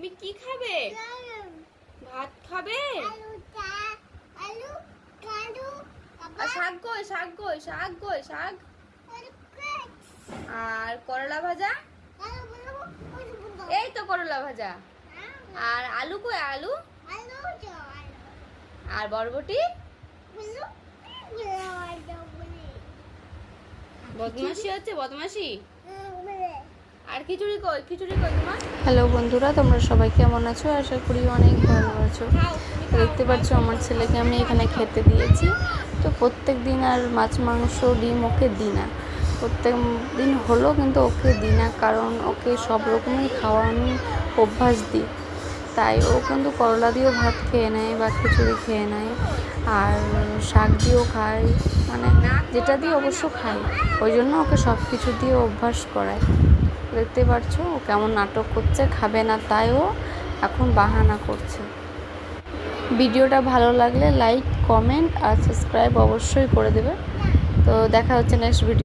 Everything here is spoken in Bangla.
তুমি কি খাবে? ভাত খাবে? শাক কই, শাক কই, শাক কই, শাক। আর করলা ভাজা? এই তো করলা ভাজা। আর আলু কই, আলু? আর বরবটি? বদমাশি হচ্ছে, বদমাশি। আর খিচুড়ি কই, খিচুড়ি কই তোমার? হ্যালো বন্ধুরা, তোমরা সবাই কেমন আছো? আশা করি অনেক ভালো আছো। দেখতে পাচ্ছ আমার ছেলেকে আমি এখানে খেতে দিয়েছি। তো প্রত্যেক দিন আর মাছ মাংস ডিম ওকে দিই না, প্রত্যেক দিন হলো কিন্তু ওকে দিই না, কারণ ওকে সব রকমই খাওয়া আমি অভ্যাস দিই। তাই ও কিন্তু করলা দিয়েও ভাত খেয়ে নেয় বা খিচুড়ি খেয়ে নেয়, আর শাক দিয়েও খায়, মানে যেটা দিয়ে অবশ্য খায়। ওই জন্য ওকে সব কিছু দিয়ে অভ্যাস করায়। দেখতে পাচ্ছ ও কেমন নাটক করছে, খাবে না, তাই ও এখন বাহানা করছে। ভিডিওটা ভালো লাগলে লাইক, কমেন্ট আর সাবস্ক্রাইব অবশ্যই করে দেবে। তো দেখা হচ্ছে নেক্সট ভিডিও।